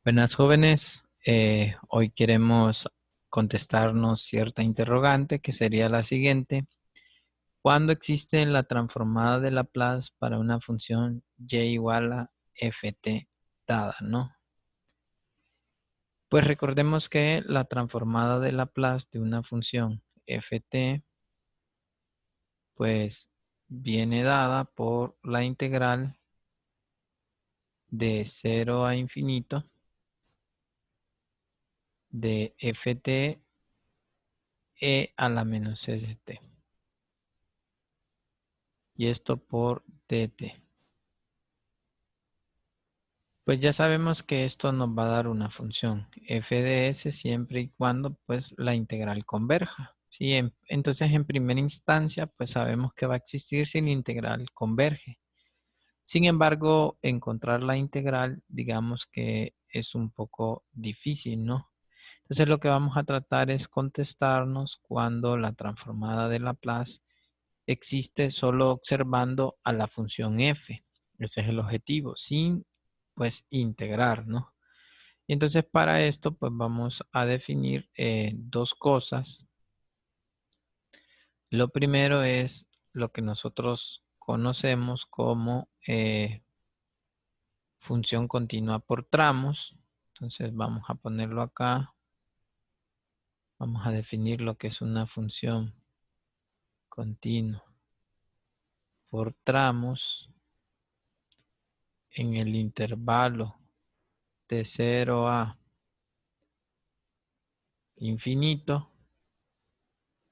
Buenas jóvenes, hoy queremos contestarnos cierta interrogante que sería la siguiente. ¿Cuándo existe la transformada de Laplace para una función y igual a ft dada, no? Pues recordemos que la transformada de Laplace de una función ft pues viene dada por la integral de 0 a infinito de ft e a la menos st. Y esto por dt. Pues ya sabemos que esto nos va a dar una función f de s siempre y cuando pues la integral converja. ¿Sí? Entonces en primera instancia pues sabemos que va a existir si la integral converge. Sin embargo, encontrar la integral digamos que es un poco difícil, ¿no? Entonces lo que vamos a tratar es contestarnos cuando la transformada de Laplace existe solo observando a la función f. Ese es el objetivo, sin pues integrar, ¿no? Y entonces para esto pues vamos a definir dos cosas. Lo primero es lo que nosotros conocemos como función continua por tramos. Entonces vamos a ponerlo acá. Vamos a definir lo que es una función continua por tramos en el intervalo de 0 a infinito,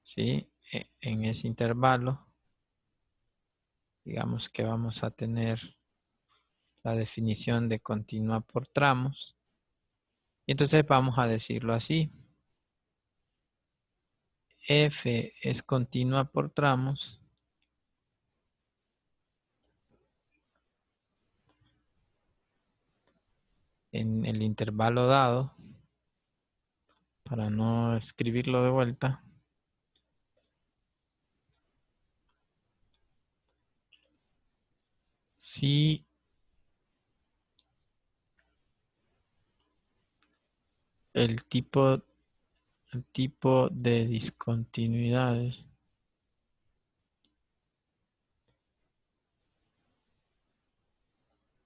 ¿sí? En ese intervalo, digamos que vamos a tener la definición de continua por tramos. Y entonces vamos a decirlo así. F es continua por tramos en el intervalo dado, para no escribirlo de vuelta. Si el tipo de discontinuidades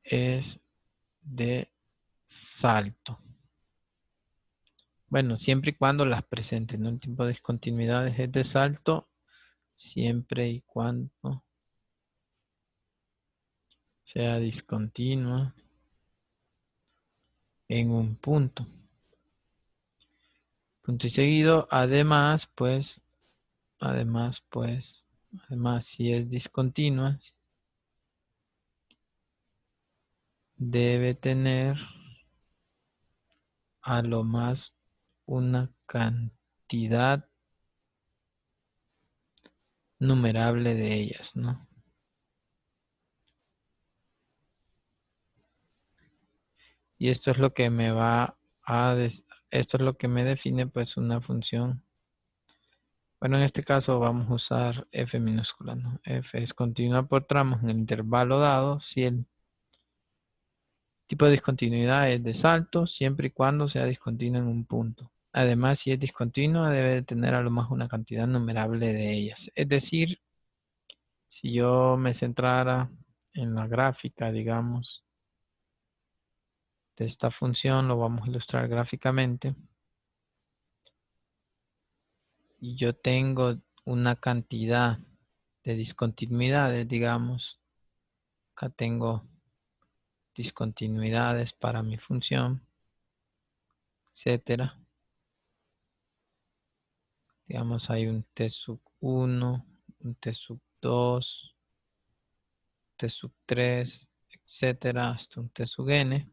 es de salto. Bueno, siempre y cuando las presenten, ¿no? El tipo de discontinuidades es de salto, siempre y cuando sea discontinua en un punto. Punto y seguido, además, si es discontinua, debe tener a lo más una cantidad numerable de ellas, ¿no? Y esto es lo que me va a esto es lo que me define pues una función. Bueno, en este caso vamos a usar f minúscula, ¿no? F es continua por tramos en el intervalo dado si el tipo de discontinuidad es de salto, siempre y cuando sea discontinua en un punto. Además, si es discontinua, debe tener a lo más una cantidad numerable de ellas. Es decir, si yo me centrara en la gráfica, digamos, de esta función, lo vamos a ilustrar gráficamente. Y yo tengo una cantidad de discontinuidades, digamos. Acá tengo discontinuidades para mi función, etcétera. Digamos, hay un t sub 1, un t sub 2, t sub 3, etcétera, hasta un t sub n.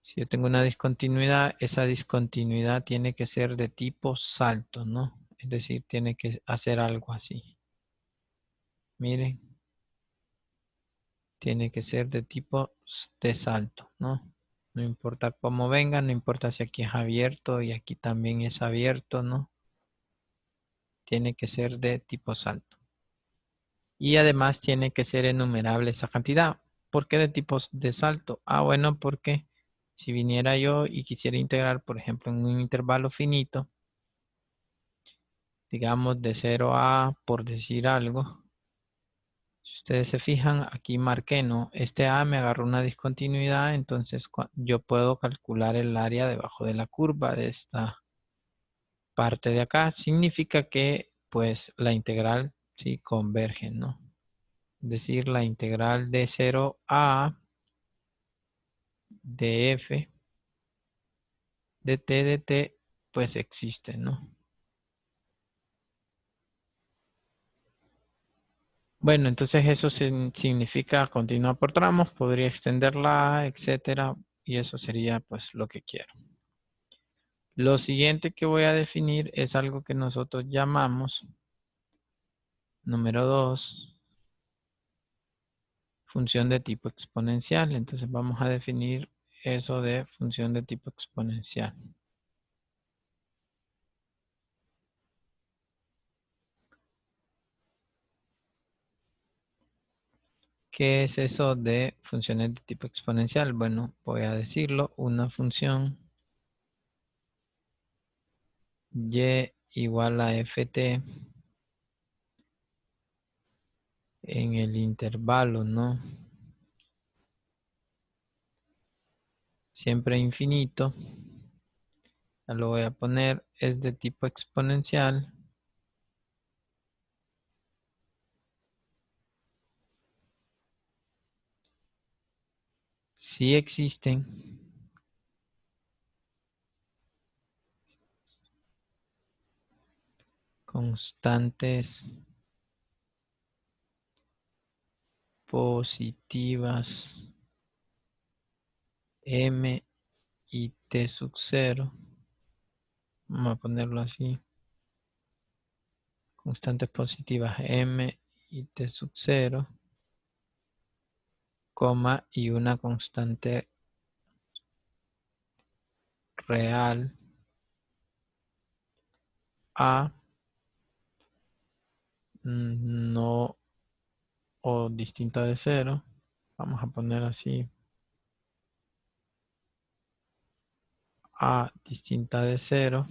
Si yo tengo una discontinuidad, esa discontinuidad tiene que ser de tipo salto, ¿no? Es decir, tiene que hacer algo así. Miren, tiene que ser de tipo de salto, ¿no? No importa cómo venga, no importa si aquí es abierto y aquí también es abierto, ¿no? Tiene que ser de tipo salto. Y además tiene que ser enumerable esa cantidad. ¿Por qué de tipos de salto? Ah, bueno, porque Si viniera yo y quisiera integrar, por ejemplo, en un intervalo finito, digamos de 0 a, por decir algo, si ustedes se fijan, aquí marqué, ¿no? Este A me agarró una discontinuidad, entonces yo puedo calcular el área debajo de la curva de esta parte de acá. Significa que, pues, la integral, sí, converge, ¿no? Es decir, la integral de 0 a de f de t, pues existe, ¿no? Bueno, entonces eso significa continuar por tramos, podría extenderla, etcétera, y eso sería pues lo que quiero. Lo siguiente que voy a definir es algo que nosotros llamamos, número 2, función de tipo exponencial. Entonces vamos a definir eso de función de tipo exponencial. ¿Qué es eso de funciones de tipo exponencial? Bueno, voy a decirlo, una función y igual a ft en el intervalo, ¿no? Siempre infinito. Ya lo voy a poner, es de tipo exponencial. Si existen constantes positivas m y t sub 0, vamos a ponerlo así, constantes positivas m y t sub 0, coma, y una constante real a no o distinta de 0, vamos a poner así, a distinta de 0,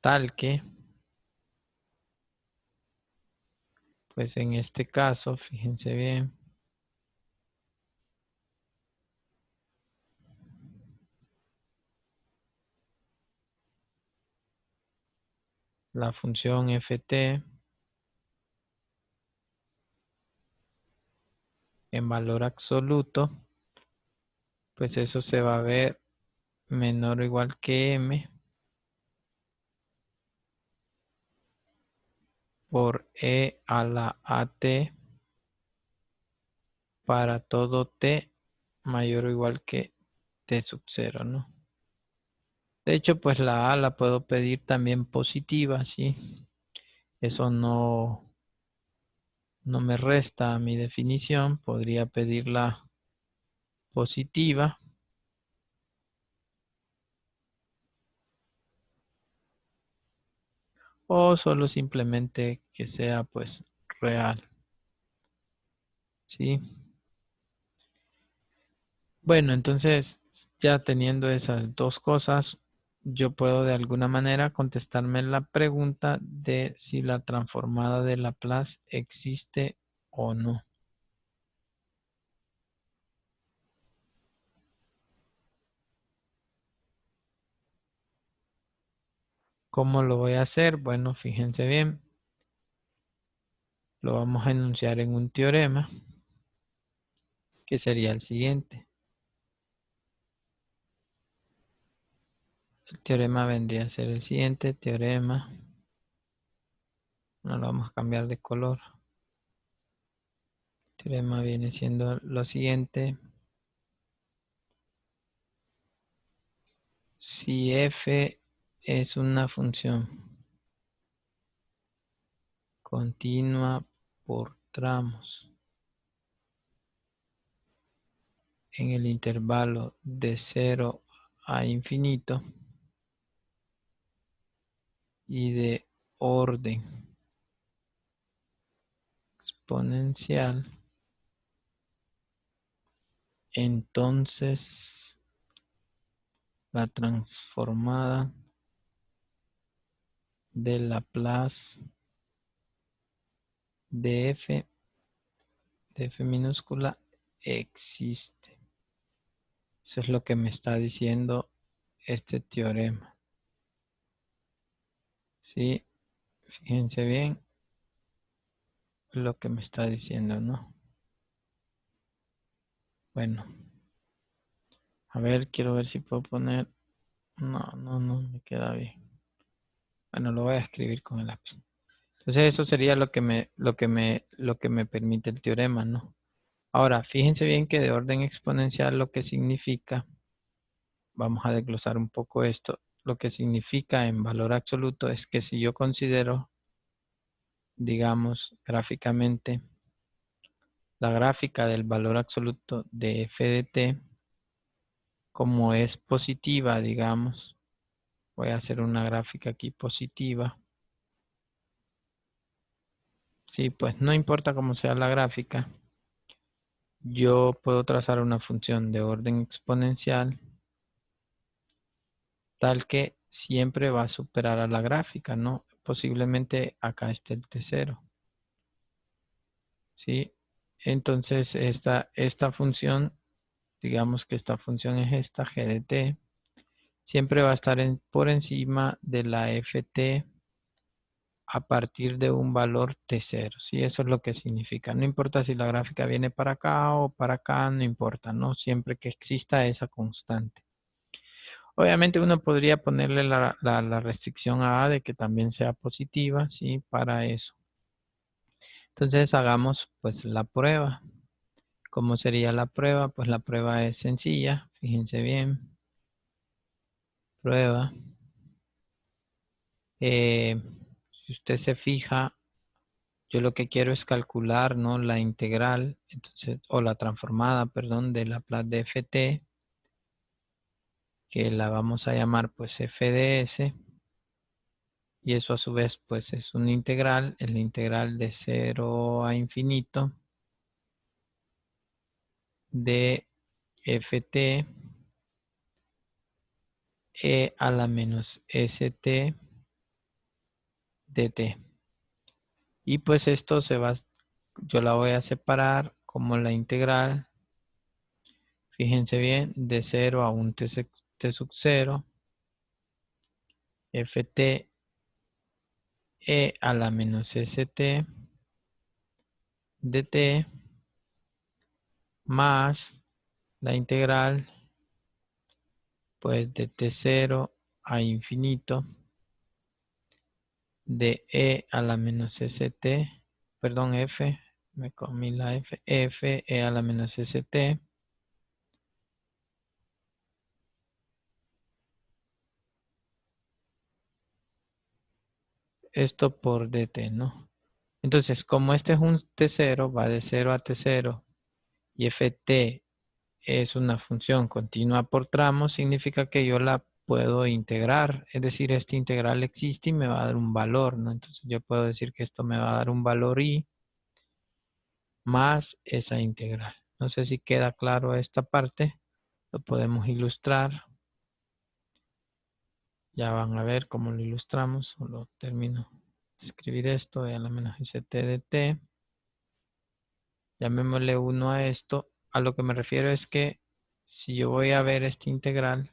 tal que, pues en este caso, fíjense bien, la función ft en valor absoluto, pues eso se va a ver menor o igual que m por e a la at para todo t mayor o igual que t sub 0, ¿no? De hecho, pues la a la puedo pedir también positiva, ¿sí? Eso no me resta a mi definición, podría pedirla positiva o solo simplemente que sea pues real, ¿sí? Bueno, entonces ya teniendo esas dos cosas, yo puedo de alguna manera contestarme la pregunta de si la transformada de Laplace existe o no. ¿Cómo lo voy a hacer? Bueno, fíjense bien, lo vamos a enunciar en un teorema que sería el siguiente. El teorema vendría a ser el siguiente teorema. No lo vamos a cambiar de color. El teorema viene siendo lo siguiente. Si f es una función continua por tramos en el intervalo de 0 a infinito y de orden exponencial, Entonces, la transformada de Laplace de f minúscula existe. Eso es lo que me está diciendo este teorema. ¿Sí? Fíjense bien lo que me está diciendo, ¿no? Bueno, a ver, quiero ver si puedo poner... No me queda bien. Bueno, lo voy a escribir con el lápiz. Entonces eso sería lo que me permite el teorema, ¿no? Ahora, fíjense bien que de orden exponencial lo que significa, vamos a desglosar un poco esto, lo que significa en valor absoluto es que si yo considero, digamos, gráficamente, la gráfica del valor absoluto de f de t, como es positiva, digamos, voy a hacer una gráfica aquí positiva. Sí, pues no importa cómo sea la gráfica, yo puedo trazar una función de orden exponencial tal que siempre va a superar a la gráfica, ¿no? Posiblemente acá esté el T0, ¿sí? Entonces, esta función, digamos que esta función es esta, g de t, siempre va a estar por encima de la ft a partir de un valor T0, ¿sí? Eso es lo que significa. No importa si la gráfica viene para acá o para acá, no importa, ¿no? Siempre que exista esa constante. Obviamente uno podría ponerle la restricción a de que también sea positiva, ¿sí? Para eso. Entonces hagamos pues la prueba. ¿Cómo sería la prueba? Pues la prueba es sencilla, fíjense bien. Prueba. Si usted se fija, yo lo que quiero es calcular, ¿no? La integral, entonces, o la transformada, perdón, de Laplace de ft, que la vamos a llamar pues f de s. Y eso a su vez pues es una integral, la integral de 0 a infinito de ft e a la menos st dt. Y pues esto yo la voy a separar como la integral, fíjense bien, de 0 a un t sub 0, ft e a la menos st dt más la integral pues de t0 a infinito de e a la menos st, perdón, f, me comí la f e a la menos st esto por dt, ¿no? Entonces, como este es un t0, va de 0 a t0 y ft es una función continua por tramos, significa que yo la puedo integrar. Es decir, esta integral existe y me va a dar un valor, ¿no? Entonces yo puedo decir que esto me va a dar un valor i más esa integral. No sé si queda claro esta parte. Lo podemos ilustrar. Ya van a ver cómo lo ilustramos. Solo termino de escribir esto. E a la menos st de t. Llamémosle 1 a esto. A lo que me refiero es que si yo voy a ver esta integral,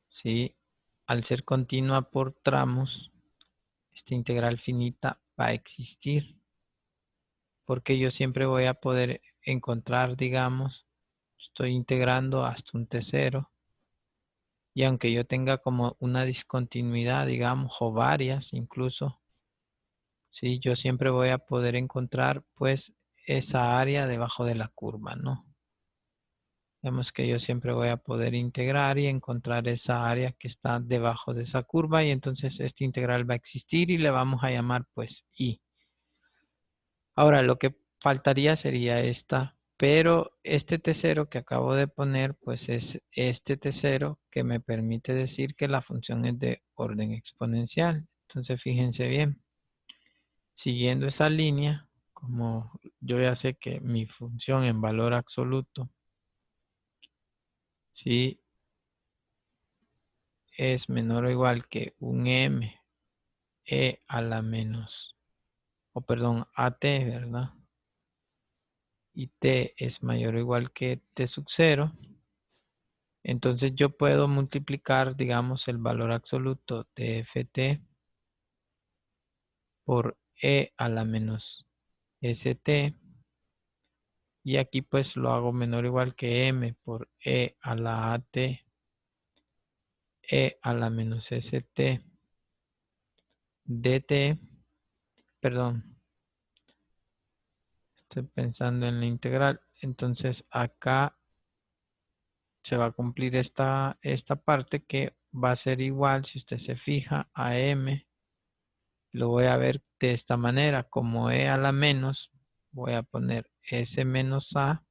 ¿sí? Al ser continua por tramos, esta integral finita va a existir. Porque yo siempre voy a poder encontrar, digamos, estoy integrando hasta un t0. Y aunque yo tenga como una discontinuidad, digamos, o varias incluso, sí, yo siempre voy a poder encontrar pues esa área debajo de la curva, ¿no? Vemos que yo siempre voy a poder integrar y encontrar esa área que está debajo de esa curva y entonces esta integral va a existir y le vamos a llamar pues i. Ahora lo que faltaría sería esta, pero este t0 que acabo de poner pues es este t0 que me permite decir que la función es de orden exponencial. Entonces fíjense bien, siguiendo esa línea, como yo ya sé que mi función en valor absoluto, ¿sí? Es menor o igual que un m e a la menos, o perdón, at, ¿verdad? Y t es mayor o igual que t sub 0, entonces yo puedo multiplicar, digamos, el valor absoluto de ft por e a la menos st, y aquí pues lo hago menor o igual que m por e a la at, e a la menos st, dt, perdón, estoy pensando en la integral, entonces acá se va a cumplir esta parte que va a ser igual, si usted se fija, a m. Lo voy a ver de esta manera, como e a la menos, voy a poner s menos a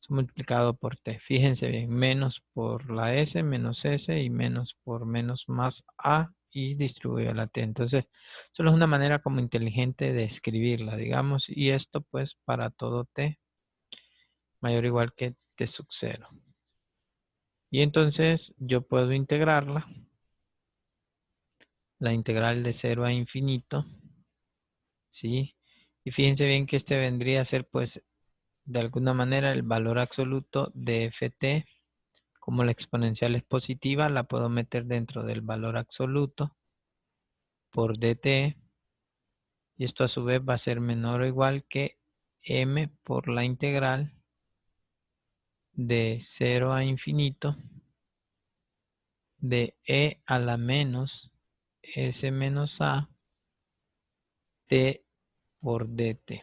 multiplicado por t. Fíjense bien, menos por la s, menos s y menos por menos más a y distribuido a la t. Entonces, solo es una manera como inteligente de escribirla, digamos, y esto pues para todo t mayor o igual que t sub 0. Y entonces yo puedo integrarla, la integral de 0 a infinito, ¿sí? Y fíjense bien que este vendría a ser pues de alguna manera el valor absoluto de ft. Como la exponencial es positiva, la puedo meter dentro del valor absoluto por dt. Y esto a su vez va a ser menor o igual que m por la integral de 0 a infinito de e a la menos s menos a t por dt.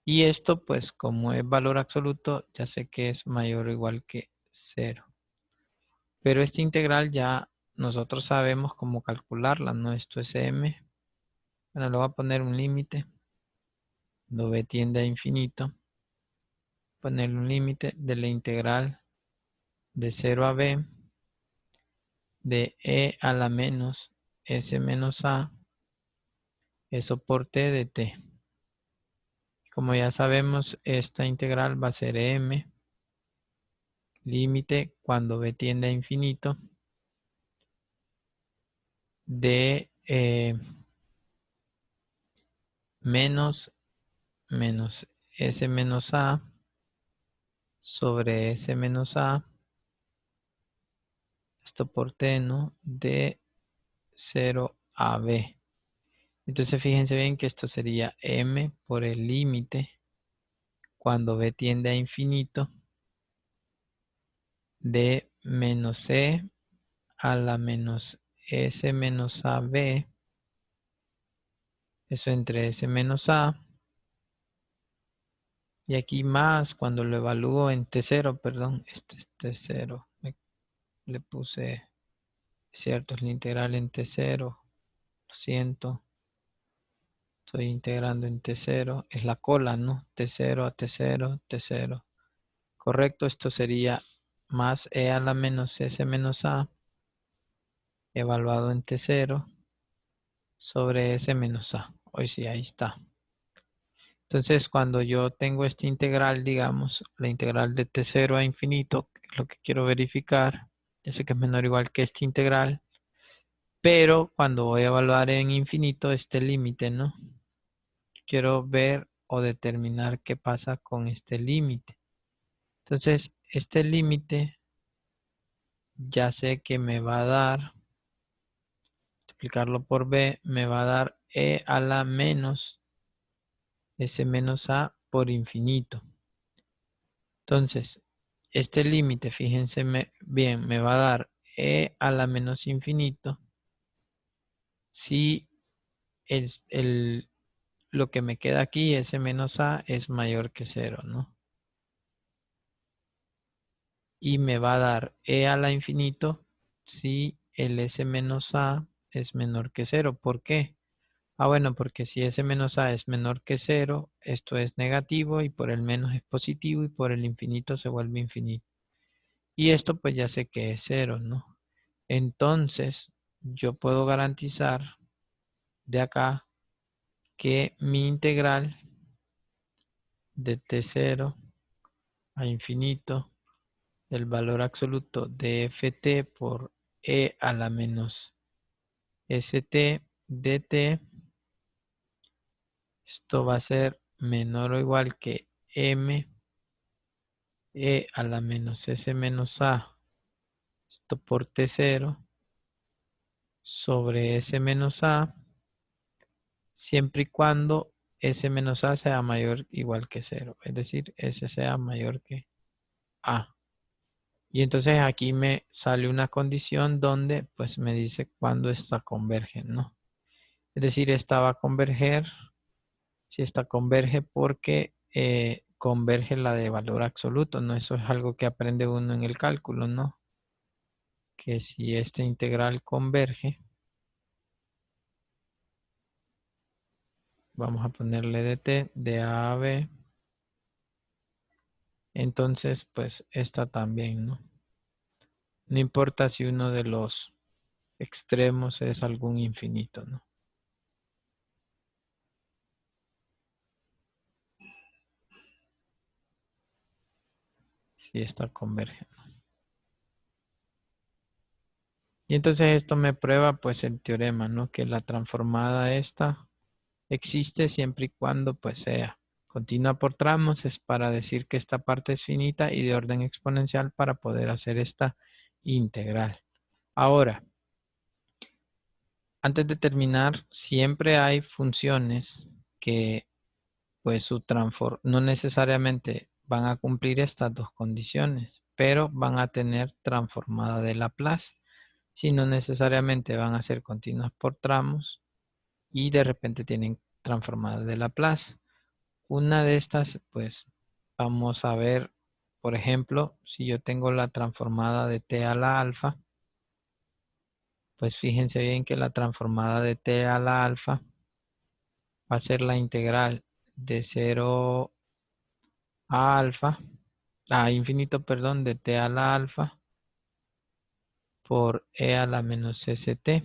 Y esto pues como es valor absoluto, ya sé que es mayor o igual que 0. Pero esta integral ya nosotros sabemos cómo calcularla, ¿no? Esto es m. Bueno, le voy a poner un límite. Cuando b tiende a infinito, ponerle un límite de la integral de 0 a b de e a la menos s menos a, eso por t de t. Como ya sabemos, esta integral va a ser m, límite cuando b tiende a infinito, de menos s menos a sobre s menos a, esto por t, ¿no? De 0 a b. Entonces fíjense bien que esto sería m por el límite cuando b tiende a infinito de menos c a la menos s menos ab, eso entre s menos a, y aquí más cuando lo evalúo en t0, perdón, este es t0, le puse, cierto, es la integral en t0, lo siento, estoy integrando en t0, es la cola, ¿no? t0 a t0, t0. Correcto, esto sería más e a la menos s menos a evaluado en t0 sobre s menos a. Hoy sí, ahí está. Entonces, cuando yo tengo esta integral, digamos, la integral de t0 a infinito, que es lo que quiero verificar, ya sé que es menor o igual que esta integral, pero cuando voy a evaluar en infinito este límite, ¿no? Quiero ver o determinar qué pasa con este límite. Entonces, este límite ya sé que me va a dar, multiplicarlo por b, me va a dar e a la menos s menos a por infinito. Entonces, este límite, fíjense bien, me va a dar e a la menos infinito si lo que me queda aquí, s menos a, es mayor que 0, ¿no? Y me va a dar e a la infinito si el s menos a es menor que 0. ¿Por qué? Ah, bueno, porque si s menos a es menor que 0, esto es negativo y por el menos es positivo y por el infinito se vuelve infinito. Y esto pues ya sé que es 0, ¿no? Entonces, yo puedo garantizar de acá que mi integral de t0 a infinito del valor absoluto de ft por e a la menos st dt. Esto va a ser menor o igual que m e a la menos s menos a, esto por t0 sobre s menos a, siempre y cuando s menos a sea mayor o igual que 0, es decir, s sea mayor que a. Y entonces aquí me sale una condición donde pues me dice cuándo esta converge, ¿no? Es decir, esta va a converger, si esta converge porque converge la de valor absoluto, ¿no? Eso es algo que aprende uno en el cálculo, ¿no? Que si esta integral converge, vamos a ponerle dt de a b, entonces pues esta también, ¿no? No importa si uno de los extremos es algún infinito, ¿no? Si esta converge. Y entonces esto me prueba pues el teorema, ¿no? Que la transformada esta existe siempre y cuando pues sea continua por tramos, es para decir que esta parte es finita y de orden exponencial para poder hacer esta integral. Ahora, antes de terminar, siempre hay funciones que pues su transform no necesariamente van a cumplir estas dos condiciones, pero van a tener transformada de Laplace, si no necesariamente van a ser continuas por tramos y de repente tienen transformada de Laplace. Una de estas, pues vamos a ver, por ejemplo, si yo tengo la transformada de t a la alfa, pues fíjense bien que la transformada de t a la alfa va a ser la integral de 0 a alfa, a infinito, perdón, de t a la alfa por e a la menos st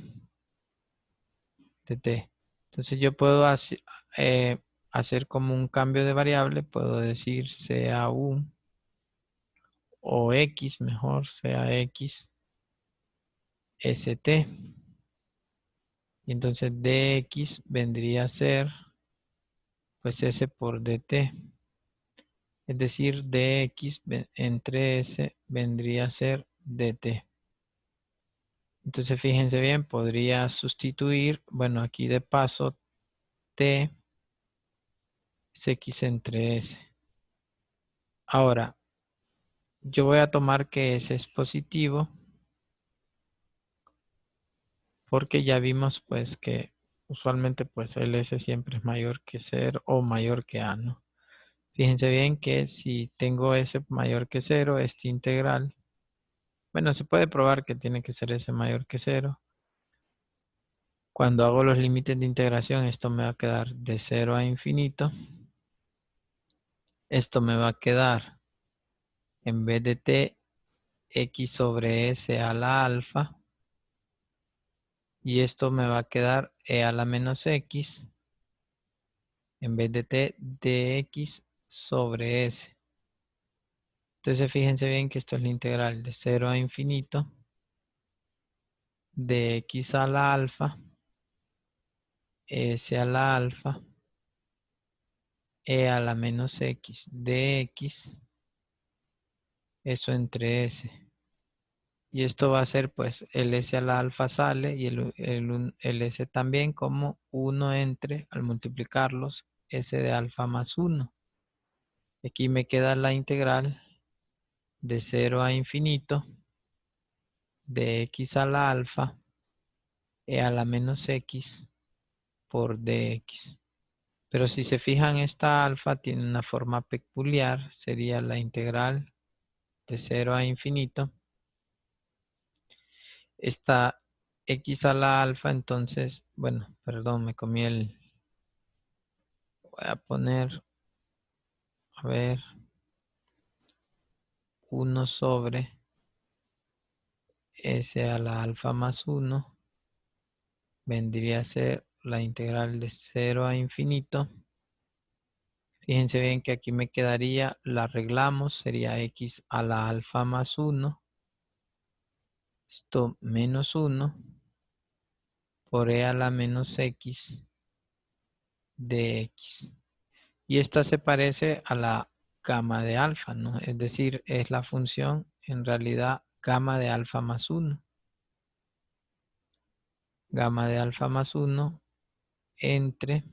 de t. Entonces yo puedo hacer como un cambio de variable, puedo decir sea u o x, mejor sea x st. Y entonces dx vendría a ser pues s por dt. Es decir, dx entre s vendría a ser dt. Entonces fíjense bien, podría sustituir, bueno, aquí de paso t es x entre s. Ahora, yo voy a tomar que s es positivo porque ya vimos pues que usualmente pues el s siempre es mayor que 0 o mayor que a, ¿no? Fíjense bien que si tengo s mayor que 0, esta integral, bueno, se puede probar que tiene que ser s mayor que 0. Cuando hago los límites de integración, esto me va a quedar de 0 a infinito. Esto me va a quedar, en vez de t, x sobre s a la alfa. Y esto me va a quedar e a la menos x, en vez de t, dx sobre s. Entonces fíjense bien que esto es la integral de 0 a infinito de x a la alfa, s a la alfa, e a la menos x dx, eso entre s. Y esto va a ser pues el s a la alfa sale y el s también como 1 entre, al multiplicarlos, s de alfa más 1. Aquí me queda la integral de 0 a infinito de x a la alfa e a la menos x por dx. Pero si se fijan, esta alfa tiene una forma peculiar, sería la integral de 0 a infinito. Esta x a la alfa, entonces, bueno, perdón, me comí voy a poner, a ver, 1 sobre s a la alfa más 1 vendría a ser la integral de 0 a infinito Fíjense bien que aquí me quedaría, la arreglamos, sería x a la alfa más 1, esto menos 1, por e a la menos x de x. Y esta se parece a la gamma de alfa, ¿no? Es decir, es la función en realidad gamma de alfa más 1. Gamma de alfa más 1 entre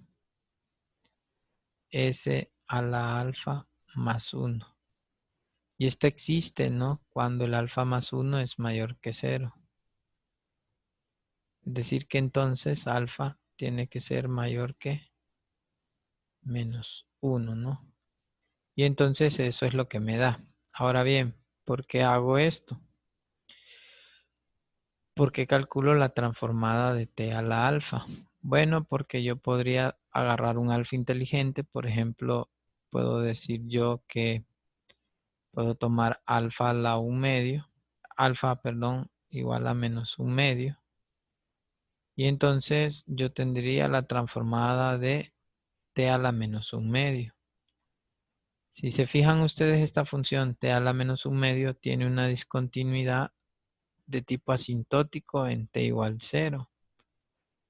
s a la alfa más 1. Y esta existe, ¿no? Cuando el alfa más 1 es mayor que 0. Es decir, que entonces alfa tiene que ser mayor que menos 1, ¿no? Y entonces eso es lo que me da. Ahora bien, ¿por qué hago esto? ¿Por qué calculo la transformada de t a la alfa? Bueno, porque yo podría agarrar un alfa inteligente. Por ejemplo, puedo decir yo que puedo tomar alfa a la 1 medio. Alfa, perdón, igual a menos 1 medio. Y entonces yo tendría la transformada de t a la menos 1 medio. Si se fijan ustedes, esta función t a la menos 1 medio tiene una discontinuidad de tipo asintótico en t igual 0.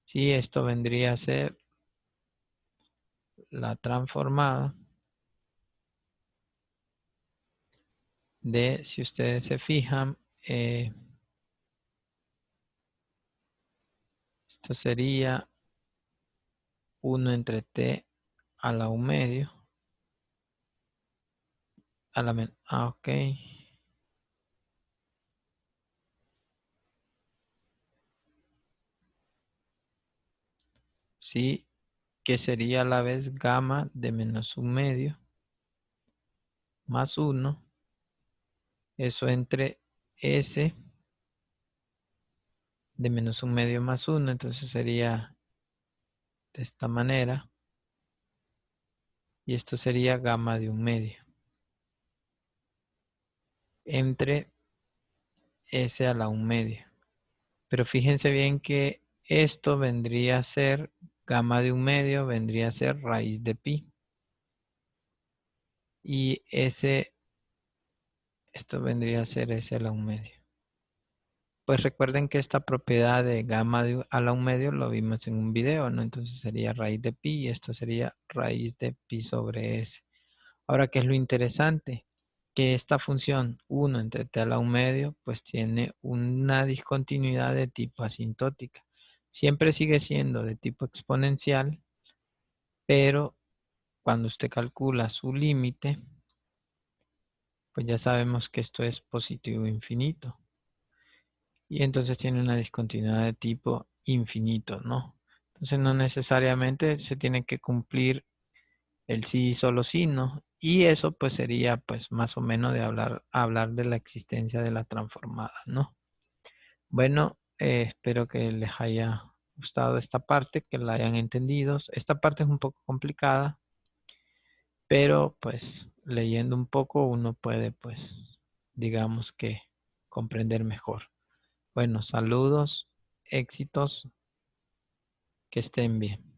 Si esto vendría a ser la transformada de, si ustedes se fijan, esto sería 1 entre t a la 1 medio. Ok. Sí, que sería a la vez gamma de menos 1 medio más 1. Eso entre s de menos 1 medio más 1. Entonces sería de esta manera. Y esto sería gamma de 1 medio. Entre s a la 1 medio. Pero fíjense bien que esto vendría a ser, gamma de 1 medio, vendría a ser raíz de pi. Y esto vendría a ser s a la 1 medio. Pues recuerden que esta propiedad de gamma a la 1 medio lo vimos en un video, ¿no? Entonces sería raíz de pi y esto sería raíz de pi sobre s. Ahora, ¿qué es lo interesante? Que esta función 1 entre t a la 1 medio pues tiene una discontinuidad de tipo asintótica. Siempre sigue siendo de tipo exponencial, pero cuando usted calcula su límite, pues ya sabemos que esto es positivo infinito. Y entonces tiene una discontinuidad de tipo infinito, ¿no? Entonces no necesariamente se tiene que cumplir el sí solo sí, ¿no? Y eso pues sería pues más o menos de hablar de la existencia de la transformada, ¿no? Bueno, espero que les haya gustado esta parte, que la hayan entendido. Esta parte es un poco complicada, pero pues leyendo un poco uno puede pues digamos que comprender mejor. Bueno, saludos, éxitos, que estén bien.